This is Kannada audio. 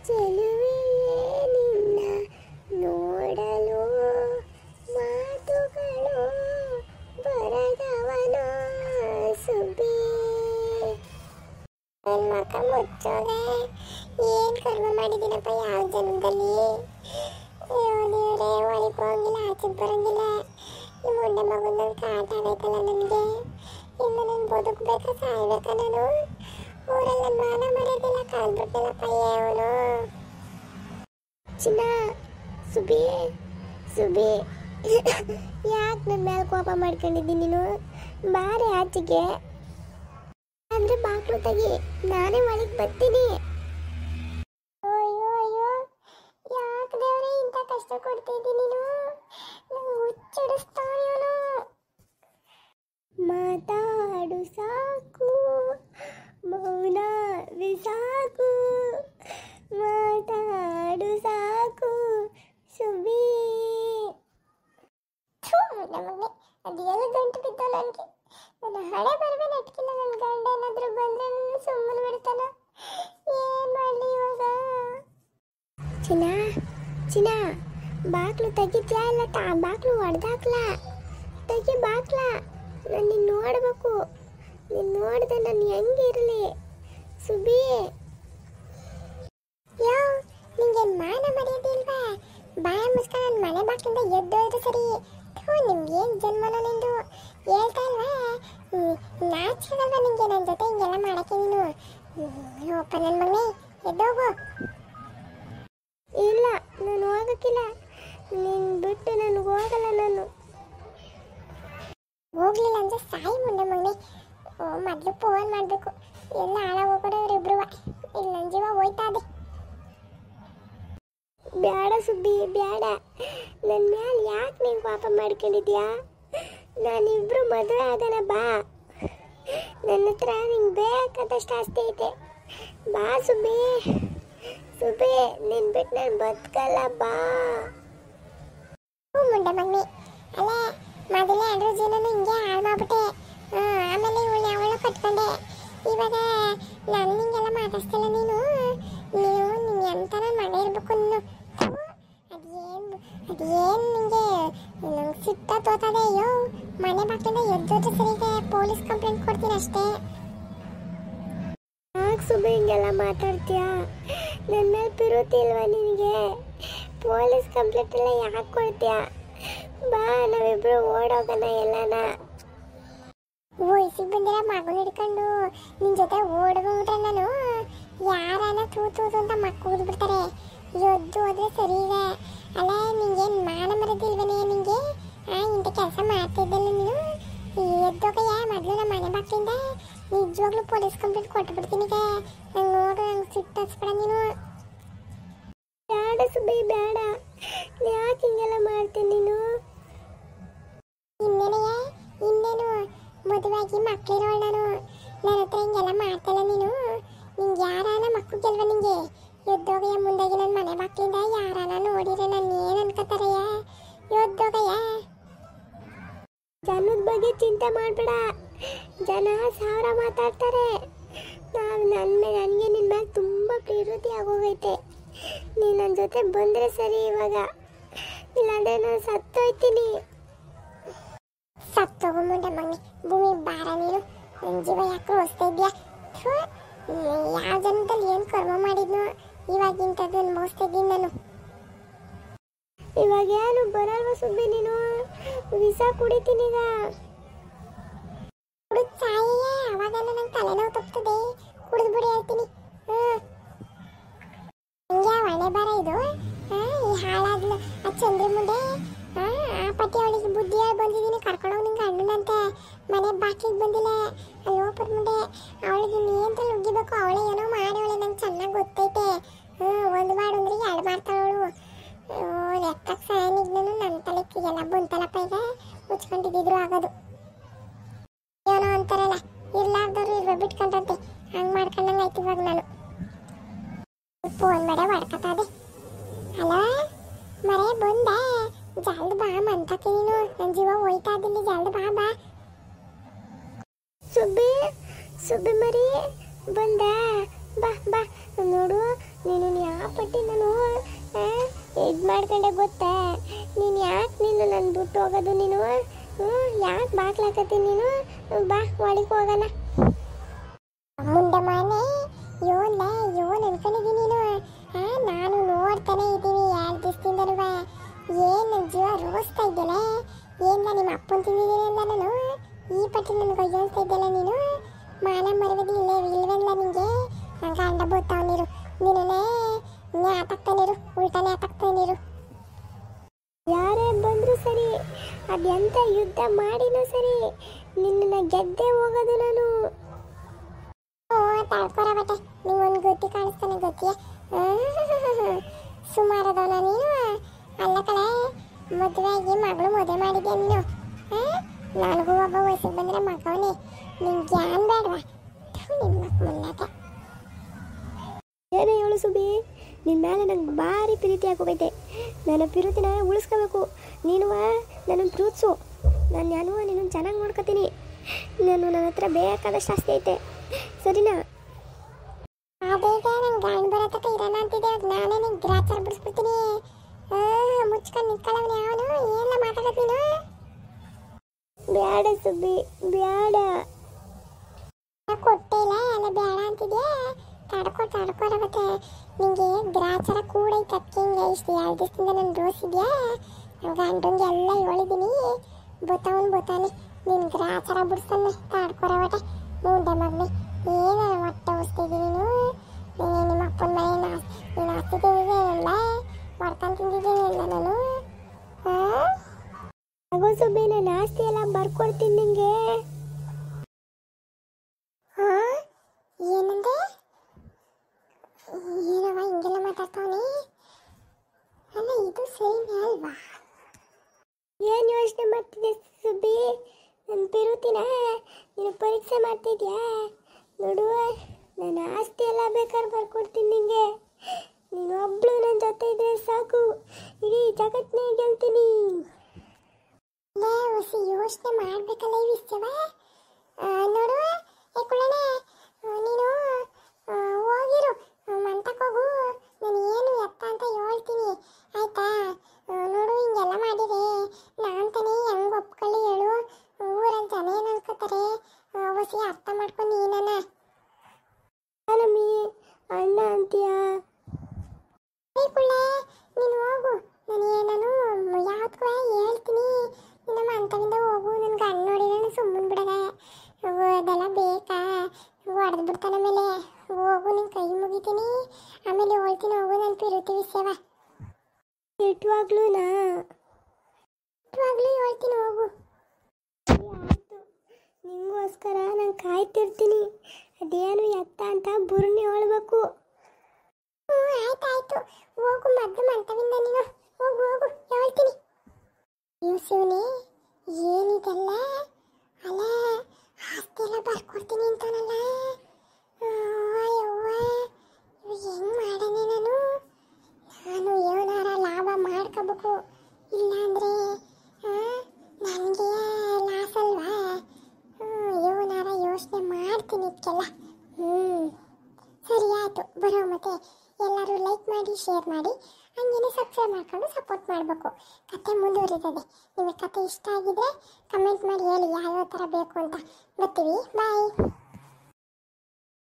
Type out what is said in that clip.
ಚೆಲುವೆಯೇ ನಿನ್ನ ನೋಡಲು ಮಾತುಗಳು ಬರದವನ ಸುಬ್ಬಿ. ನನ್ನ ಮಕ ಮುಚ್ಚೋದೆ, ಏನು ಕರ್ಮ ಮಾಡಿದ್ದೀನಪ್ಪ ಯಾವ ಜನ್ಮದಲ್ಲಿ. ದೇವರೇ, ಹೊರಗೆ ಹೋಗಿಲ್ಲ, ಆಚೆಗೆ ಬರೋಂಗಿಲ್ಲ. ಈ ಮುಂಡೆ ಮಗನ ಕಾಟ ಆಗೈತಲ್ಲ ನನಗೆ. ಇನ್ನು ನಾನು ಬದುಕಬೇಕಾ ಸಾಯ್ಬೇಕಾ ನಾನು? ಊರೆಲ್ಲ ಮಾನ ಮರ್ಯಾದೆಲ್ಲ ಕಾಲ್ಬಿಟ್ಟಲ್ಲಪ್ಪ ಅವನು. ಚಿನ್ನ, ಸುಬಿ ಸುಬಿ, ಯಾಕೆ ನನ್ನ ಮೇಲೆ ಕೋಪ ಮಾಡ್ಕೊಂಡಿದ್ದೀನಿ ನೀನು? ಬಾರೆ ಆಚೆಗೆ, ಅಂದ್ರೆ ಬಾಕ್ಲು ತೆಗಿ, ನಾನೇ ಒಳಗೆ ಬರ್ತೀನಿ. ಅಯ್ಯೋ ಅಯ್ಯೋ, ಯಾಕೆ ದೇವ್ರೆ ಇಂಥ ಕಷ್ಟ ಕೊಡ್ತಿದ್ದೀನಿ ನೀನು? ನಂಗೆ ಹುಚ್ಚಿಡಿಸ್ತಾನೆ ಅವನು. ಮಾತಾಡು ಸಾಕು, ಮೌನ ಸಾಕು, ಮಾತಾಡು ಸಾಕು ಸುಬಿ. ನಮಗೆ ಅದು ಎಲ್ಲ ಗಂಟು ಬಿದ್ದೋ ನನಗೆ. ನನ್ನ ಹಳೆ ಬರবে ನೆಟ್ಕಿಲ್ಲ. ನನ್ನ ಗಂಡ ಏನಾದರೂ ಬಂದರೆ ನನ್ನ ಸುಮ್ಮನೆ ಬಿಡ್ತಾನ. ಏನು ಮಾಡಲಿ ಇವಾಗ? ಚಿನ್ನ ಚಿನ್ನ, ಬಾಕ್ಲು ತೆಗಿತ್ಯಾ ಇಲ್ಲ ಬಾಕ್ಲು ಹೊಡೆದಾಕ್ಲಾ? ತೆಗಿ ಬಾಕ್ಲ, ನಾನು ನಿನ್ನ ನೋಡಬೇಕು. ನೀನು ನೋಡಿದೆ ನಾನು ಹೆಂಗಿರಲಿ ಸುಬಿ? ಯೋ, ನಿಂಗೇನು ಮಾನ ಮರ್ಯಾದೆ ಇಲ್ವಾ? ಬಾಯ ಮುಸ್ಕ ನನ್ನ ಮನೆ ಬಾಕ್ಲಿಂದ ಎದ್ದೋದ್ರೆ ಸರಿ. ನಿಮ್ಗೇನು ಜನ್ಮನ ನಿಂದು ಹೇಳ್ತಾ ಇಲ್ವಾ? ನಾಚಿರಲ್ವಾ ನಿಂಗೆ ನನ್ನ ಜೊತೆ ಹಿಂಗೆಲ್ಲ ಮಾಡೋಕ್ಕೆ ನೀನು? ಅಪ್ಪ ನನ್ನ ಮಗನೇ, ಎದ್ದೋಗು. ಇಲ್ಲ, ನಾನು ಹೋಗಕ್ಕಿಲ್ಲ. ನಿನ್ನ ಬಿಟ್ಟು ನನಗೆ ಹೋಗಲ್ಲ. ನಾನು ಹೋಗ್ಲಿಲ್ಲ ಅಂದರೆ ಸಾಯಿ ಮುಂದೆ ಮಗನೇ. ಮೊದಲು ಫೋನ್ ಮಾಡಬೇಕು. ಎಲ್ಲ ಹಾಳಾಗೋಗ್ಬಿಡೋ ಇವರಿಬ್ರು. ಇಲ್ಲಿ ನನ್ನ ಜೀವ ಹೋಯ್ತಾ ಇದೆ. ಬೇಡ ಸುಬ್ಬಿ, ಬೇಡ. ನನ್ನ ಮೇಲೆ ಯಾಕೆ ನೀನು ಪಾಪ ಮಾಡ್ಕೊಂಡಿದ್ಯಾ? ನಾನಿಬ್ರು ಮದುವೆ ಆಗೋಣ ಬಾ. ನನ್ನ ಹತ್ರ ನಿಂಗೆ ಬೇಕಾದಷ್ಟು ಆಸ್ತಿ ಐತೆ. ಬಾ ಸುಬ್ಬಿ ಸುಬ್ಬಿ, ನಿನ್ನ ಬಿಟ್ಟು ನಾನು ಬದುಕಲ್ಲ, ಬಾ. ಮುಂಡೆ ಮಗನಿ, ಅಲ್ಲೇ ಮೊದಲೇ ಅಂಡ್ರ ಜೀವನ ಹಿಂಗೆ ಹಾಳು ಮಾಡ್ಬಿಟ್ಟೆ. ಆಮೇಲೆ ಇವಳು ಯಾವಳು ಕಟ್ಕೊಂಡೆ. ಇವಾಗ ನಾನು ನಿಂಗೆಲ್ಲ ಮಾತಾಡ್ತಿಲ್ಲ. ನೀನು ನೀನು ಎಂತ ನನ್ನ ಮನೆ ಇರಬೇಕು. ನೀನು ಅದೇನು ನಿಂಗೆ ನಂಗೆ ಸಿಟ್ಟ ತೋತದೆ. ಅಯ್ಯೋ, ಮನೆ ಬಾಕ್ಲಿಂದ ಎದ್ದೋದ್ರೆ ಸರಿಗೆ ಪೊಲೀಸ್ ಕಂಪ್ಲೇಂಟ್ ಕೊಡ್ತೀನಿ ಅಷ್ಟೇ. ಯಾಕೆ ಸುಬ್ಬಿ ಹಿಂಗೆಲ್ಲ ಮಾತಾಡ್ತೀಯಾ? ನನ್ನ ಮೇಲೆ ಪಿರುತಿ ಇಲ್ವಾ ನಿನಗೆ? ಪೊಲೀಸ್ ಕಂಪ್ಲೇಂಟ್ ಎಲ್ಲ ಯಾಕೆ ಕೊಡ್ತೀಯಾ? ಬಾ, ನಾವಿಬ್ರು ಓಡೋಗೋಣ ಎಲ್ಲಾನ. ವಯಸ್ಸಿಗೆ ಬಂದಿರೋ ಮಗನ ಹಿಡ್ಕೊಂಡು ನಿನ್ನ ಜೊತೆ ಓಡ್ಬಿಟ್ರೆ ನಾನು ಯಾರನ್ನ ತೂತು ಅಂತ ಮಕ್ಕ ಊದ್ಬಿಡ್ತಾರೆ. ಎದ್ದು ಹೋದ್ರೆ ಸರಿ ಇದೆ. ಅಲ್ಲ, ನಿಂಗೇನು ಮಾನ ಮರದಿಲ್ವನೇ ನಿಂಗೆ? ಇಂಥ ಕೆಲಸ ಮಾಡ್ತಿದ್ದಲ್ಲ ನೀನು. ಎದ್ದೋಗಯ್ಯ ಮೊದಲು ನಮ್ಮ ಮನೆ ಬಾಕ್ಲಿಂದ. ನಿಜವಾಗ್ಲೂ ಪೊಲೀಸ್ ಕಂಪ್ಲೇಂಟ್ ಕೊಟ್ಬಿಡ್ತೀನಿ. ನಂಗೆ ನೋಡು, ನಂಗೆ ಸಿಟ್ಟು ಹಚ್ಬೇಡ ನೀನು. ಬೇಡ ಸುಬ್ಬಿ, ಬೇಡ. ಯಾಕೆ ಹಿಂಗೆಲ್ಲ ಮಾಡ್ತೀನಿ ನೀನು? ಇನ್ನೇನು ಮದುವೆಯಾಗಿ ಮಕ್ಕಳಿರೋಳು ನಾನು. ನನ್ನ ಹತ್ರ ಹಿಂಗೆಲ್ಲ ಮಾಡ್ತಲ್ಲ ನೀನು. ನಿಂಗೆ ಯಾರಾನ ಮಕ್ಕಳು ಗೆಲ್ವ ನಿಂಗೆ? ಎದ್ದೋಗಯ್ಯ ಮುಂದಾಗಿ ನನ್ನ ಮನೆ ಬಾಕ್ಲಿಂದ. ಯಾರಾನ ನೋಡಿದ್ರೆ ನಾನು ಏನು ಅನ್ಕೋತಾರಯ್ಯ? ಎದ್ದೋಗಯ್ಯ. ಜನದ ಬಗ್ಗೆ ಚಿಂತೆ ಮಾಡಬೇಡ. ಜನ ಸಾವಿರ ಮಾತಾಡ್ತಾರೆ. ನನಗೆ ನಿನ್ನ ಮೇಲೆ ತುಂಬ ಪ್ರೀತಿ ಆಗೋಗೈತೆ. ನೀನು ನನ್ನ ಜೊತೆ ಬಂದರೆ ಸರಿ ಇವಾಗ, ಇಲ್ಲಾಂದ್ರೆ ನಾನು ಸತ್ತೋಯ್ತೀನಿ. ಸತ್ತೋಗು ಮುಂಡೆ ಮಗನಿ, ಭೂಮಿ ಭಾರ ನೀನು. ನನ್ನ ಜೀವ ಯಾಕೆ ಹೊಸ್ತಾ ಇದೆಯಾ? ಯಾವ ಜನ್ಮದಲ್ಲಿ ಏನು ಕರ್ಮ ಮಾಡಿದ್ನೋ ಇವಾಗ ಇಂಥದ್ದು ಅನುಭವಿಸ್ತಾ ಇದ್ದೀನಿ ನಾನು. ಇವಾಗ ಏನು ಬರಲ್ವ ಸುಬ್ಬಿ ನೀನು? ವಿಷ ಕುಡಿತೀನಿ ಈಗ. ಕುಡಿದು ಸಾಯೇ, ಅವಾಗೆಲ್ಲ ನಂಗೆ ತಲೆನೋವು ತಪ್ತದೆ. ಕುಡಿದು ಬಿಡಿ ಹೇಳ್ತೀನಿ. ಹಿಂಗೆ ಒಳ್ಳೆ ಬರ ಇದು. ಈ ಹಾಳಾದ್ಲು ಆ ಚಂದ್ರಿ ಮುಂದೆ. ಆ ಪಟ್ಟಿ ಅವಳಿಗೆ ಬುದ್ಧಿ ಹೇಳಿ ಬಂದಿದ್ದೀನಿ. ಕರ್ಕೊಂಡೋಗಿ ನಿಂಗೆ ಅಣ್ಣನಂತೆ ಮನೆ ಬಾಕ್ಲಿಗೆ ಬಂದಿಲ್ಲ. ಅಲ್ಲೋಪದ ಮುಂದೆ ಅವಳಿಗೆ ನೀಂತ ನುಗ್ಗಿಬೇಕು. ಅವಳೇ ಏನೋ ಮಾಡೋಳೆ, ನಂಗೆ ಚೆನ್ನಾಗಿ ಗೊತ್ತೈತೆ. ಒಂದು ಮಾಡು ಅಂದ್ರೆ ಎರಡು ಮಾಡ್ತಾಳವಳು. ಲೆಕ್ಕಕ್ಕೆ ಸಾಯನಿಗೆ ನಾನು ನನ್ನ ತಲೆಗೆ ಎಲ್ಲ ಬಂತಲ್ಲಪ್ಪ. ಈಗ ಮುಚ್ಕೊಂಡಿದ್ದಿದ್ರು ಆಗೋದು. ಏನೋ ಅಂತಾರಲ್ಲ, ಇರ್ಲಾರ್ದವ್ರು ಇರುವ ಬಿಟ್ಕೊಂಡಂತೆ ಹಂಗೆ ಮಾಡ್ಕೊಂಡಂಗೆ ಆಯ್ತು ಇವಾಗ ನಾನು. ಫೋನ್ ಮಾಡೇ ಹೊಡ್ಕತ್ತದೆ. ಅಲ್ಲ ಮರೆ ಬಂದೆ, ಜಲ್ದು ಬಾ ಮಂತಕ್ಕೆ ನೀನು. ನನ್ನ ಜೀವ ಹೋಯ್ತಾ ಇದ್ದೀನಿ, ಜಲ್ದು ಬಾ ಬಾ. ಸುಬ್ಬಿ ಸುಬ್ಬಿ ಮರಿ ಬಂದ, ಬಾ ಬಾ. ನೋಡು, ನೀನು ಯಾಪ ಮಾಡ್ಕೊಂಡೆ ಗೊತ್ತಾ? ನೀನು ಯಾಕೆ ನನ್ನ ಬಿಟ್ಟು ಹೋಗೋದು ನೀನು? ಯಾಕೆ ಬಾಕ್ಲಾಕತ್ತೀನಿ ನೀನು? ಬಾ ಒಳಗೆ ಹೋಗೋಣ. ಮುಂದೆ ಮನೆ ಯೋನ್ಲ ಯೋನ್ ಅನ್ಕೊಂಡಿದ್ದೀನಿ ನೀನು. ನಾನು ನೋಡ್ತಾನೆ ಇದ್ದೀನಿ 2 ದಿವಸದಿಂದನೂ. ಏನು ಜೀವ ರೋಸ್ತಾ ಇದ್ದಲ್ಲ? ಏನ ನಿಮ್ಮ ಅಪ್ಪನ ತಿಂದಿದ್ದೀನಿ ಅಂತ ನಾನು ಈ ಪಟ್ಟಿ ನನಗೆ ಒಯ್ಯೋಸ್ತಾ ಇದ್ದಲ್ಲ ನೀನು? ಮಾನ ಮರವದಿ ಇಲ್ವೆಲ್ಲ ನಿಂಗೆ? ನಂಗೆ ಅಂಡ ಬೋತಾವನಿರು ನೀನೇ ನ್ಯಾತಾಗ್ತಾನಿರು, ಉಲ್ಟಾನೆ ಆತಾಗ್ತಾನಿರು. ಯಾರೇ ಬಂದರೂ ಸರಿ, ಅದೆಂಥ ಯುದ್ಧ ಮಾಡಿನೂ ಸರಿ, ನಿನ್ನನ್ನು ಗೆದ್ದೇ ಹೋಗೋದು ನಾನು. ತಡ್ಕೊರ ಬಟ್ಟೆ, ನಿಂಗೊಂದು ಗತಿ ಕಾಣಿಸ್ತಾನೆ. ಗತಿಯ ಸುಮಾರದವನ ನೀನು. ಅಲ್ಲ ಕಳೆ, ಮದುವೆಯಾಗಿ ಮಗಳು ಮದುವೆ ಮಾಡಿದ್ದೆ ನೀನು. ನನಗೂ ಒಬ್ಬ ವಯಸ್ಸಿಗೆ ಬಂದರೆ ಮಗವನೇ. ನಿಂಗೆ ಏನ್ ಬೇಡವಾ? ನಿಮ್ಮ ಮುನ್ನತೆ ಏನೇ ಹೇಳು ಸುಬಿ, ನಿನ್ನ ಮೇಲೆ ನಂಗೆ ಭಾರಿ ಪ್ರೀತಿ ಹಾಕೋಗೈತೆ. ನನ್ನ ಪ್ರೀತಿನ ಉಳಿಸ್ಕೋಬೇಕು. ನೀನು ನನ್ನನ್ನು ಪ್ರೀತಿಸು. ನಾನು ನಿನ್ನನ್ನು ಚೆನ್ನಾಗಿ ನೋಡ್ಕೊತೀನಿ. ನನ್ನ ಹತ್ರ ಬೇಕಾದಷ್ಟು ಆಸ್ತಿ ಐತೆ, ಸರಿನಾ? ಅದೇಗ ನಂಗೆ ಗಾಂಡ್ ಬರತಕ್ಕ ಇರೋಣ ಅಂತಿದ್ದೆ. ನಾನೇ ನಿಂಗೆ ಗ್ರಾಚಾರ ಬಿಡಿಸ್ಬಿಡ್ತೀನಿ. ಮುಚ್ಕೊಂಡು ನಿಂತ್ಕೊಳ್ಳವನು ಯಾವನು? ಏನೆಲ್ಲ ಮಾತಾಡೋದು ನೀನು? ಬೇಡ ಸುಬ್ಬಿ, ಬೇಡ. ಕೊಟ್ಟೆ ಇಲ್ಲ ಎಲ್ಲ ಬೇಡ ಅಂತಿದ್ಯಾ? ತಡ್ಕೊರ ಮತ್ತೆ. ನಿಂಗೆ ಗ್ರಾಚಾರ ಕೂಡ ಐತೆ. ಅದಕ್ಕೆ ಹಿಂಗೆ ಇಷ್ಟು 2 ದಿವಸದಿಂದ ನಾನು ರೋಸಿದ್ಯಾ? ಗಂಡಂಗೆ ಎಲ್ಲ ಹೇಳಿದ್ದೀನಿ. ಬತ್ತಾನೆ ನಿನ್ನ ಗ್ರಾಚಾರ ಬಿಡಿಸ್ತಾನೆ. ತಡ್ಕೊರ ಬಟ್ಟೆ ಮುಂದೆ ಮಗನೇ. ಏನು ಹೊಟ್ಟೆ ಉಸ್ತಿದ್ದೀನಿ ನೀನು? ನಿಮ್ಮ ಅಪ್ಪನ ಮನೆ ನೀನು ಆಸ್ತಿ ತಿಂದಿದ್ದೇನಿಲ್ಲ, ಹೊಡ್ಕೊಂಡು ತಿಂದಿದ್ದೇನಿಲ್ಲ ನಾನು. ಆಗೋ ಸುಬ್ಬಿ, ನಾನು ಆಸ್ತಿ ಎಲ್ಲ ಬರ್ಕೊಡ್ತೀನಿ ನಿಂಗೆ. ಏನಂದೆ? ಏನವ ಹಿಂಗೆಲ್ಲ ಮಾತಾಡ್ತಾವನಿ? ಅಲ್ಲ ಇದು ಸರಿನೇ ಅಲ್ವಾ? ಏನು ಯೋಚನೆ ಮಾಡ್ತಿದ್ದೆ ಸುಬ್ಬಿ? ನನ್ನ ಪಿರುತಿನ ನೀನು ಪರೀಕ್ಷೆ ಮಾಡ್ತಿದ್ಯಾ? ನೋಡು, ನನ್ನ ಆಸ್ತಿ ಎಲ್ಲ ಬೇಕಾದ್ರೆ ಬರ್ಕೊಡ್ತೀನಿ ನಿಂಗೆ. ನೀನು ಒಬ್ಳು ನನ್ನ ಜೊತೆ ಇದ್ರೆ ಸಾಕು, ಇಡೀ ಜಗತ್ತನ್ನೇ ಗೆಲ್ತೀನಿ. ಹೊಸ ಯೋಚನೆ ಮಾಡ್ಬೇಕಲ್ಲ ಈ ವಿಷಯವ. ನೋಡು ಕುಳ್ಳನೆ, ನೀನು ಹೋಗಿರು, ಮಂತಕ್ಕೆ ಹೋಗು. ನಾನು ಏನು ಎತ್ತ ಅಂತ ಹೇಳ್ತೀನಿ, ಆಯ್ತಾ? ನೋಡು, ಹಿಂಗೆಲ್ಲ ಮಾಡಿದೆ ನಾನು ತಾನೇ ಹೆಂಗೆ ಒಪ್ಕೊಳ್ಳಿ ಹೇಳು? ಊರಲ್ಲಿ ಜನ ಏನು ಅನ್ಕೋತಾರೆ? ಹೊಸಿ ಅರ್ಥ ಮಾಡ್ಕೊಂಡು ನೀನನ್ನ ನಮ್ಮಿ ಅಣ್ಣ ಅಂತೀಯಾ? ಕುಳ್ಳೆ, ನೀನು ಹೋಗು. ನಾನು ಯಾವ್ದಕ್ಕೂ ಹೇಳ್ತೀನಿ. ನಮ್ಮ ಅಂತವಿಂದ ಹೋಗು. ನನ್ನ ಗಂಡ ನೋಡಿ ನಾನು ಸುಮ್ಮನೆ ಬಿಡದೆ. ಅದೆಲ್ಲ ಬೇಕಾ? ಹೊಡೆದು ಬಿಡ್ತಾನ. ಮೇಲೆ ಹೋಗು, ನಿನ್ನ ಕೈ ಮುಗಿತೀನಿ. ಆಮೇಲೆ ಹೇಳ್ತೀನಿ ಹೋಗು. ನಾನು ಪಿರುತಿ ವಿಷಯವ ಇಟ್ವಾಗ್ಲೂ ಹೇಳ್ತೀನಿ ಹೋಗು. ಆಯಿತು, ನಿಂಗೋಸ್ಕರ ನಾನು ಕಾಯ್ತಿರ್ತೀನಿ. ಅದೇನು ಎತ್ತ ಅಂತ ಬುರ್ಣಿ ಹೇಳ್ಬೇಕು. ಆಯ್ತು ಹೋಗು. ಮೊದಲು ಮಂತವಿಂದ ನೀನು ಹೋಗು ಹೇಳ್ತೀನಿ. ಶಿವನೇ, ಏನಿದೆಲ್ಲ? ಅಲ್ಲ, ಆಸ್ತಿ ಎಲ್ಲ ಬರ್ಕೊಡ್ತೀನಿ ಅಂತಾನಲ್ಲ. ಯವ್ವ, ಹೆಂಗ್ ಮಾಡನೆ ನಾನು? ಏನಾರ ಲಾಭ ಮಾಡ್ಕೋಬೇಕು, ಇಲ್ಲಾಂದ್ರೆ ನನಗೆ ಲಾಸ್ ಅಲ್ವಾ? ಏನಾರ ಯೋಚನೆ ಮಾಡ್ತೀನಿ ಇದಕ್ಕೆಲ್ಲ. ಸರಿ ಆಯಿತು, ಬರೋ. ಮತ್ತೆ ಎಲ್ಲರೂ ಲೈಕ್ ಮಾಡಿ, ಶೇರ್ ಮಾಡಿ, ಹಂಗೇನೆ ಸಬ್ಸ್ಕ್ರೈಬ್ ಮಾಡ್ಕೊಂಡು ಸಪೋರ್ಟ್ ಮಾಡಬೇಕು. ಕತೆ ಮುಂದುವರಿತದೆ. ನಿಮಗೆ ಕತೆ ಇಷ್ಟ ಆಗಿದ್ರೆ ಕಮೆಂಟ್ ಮಾಡಿ ಹೇಳಿ ಯಾವ್ಯಾವ ಥರ ಬೇಕು ಅಂತ. ಬರ್ತೀವಿ. ಬಾಯ್.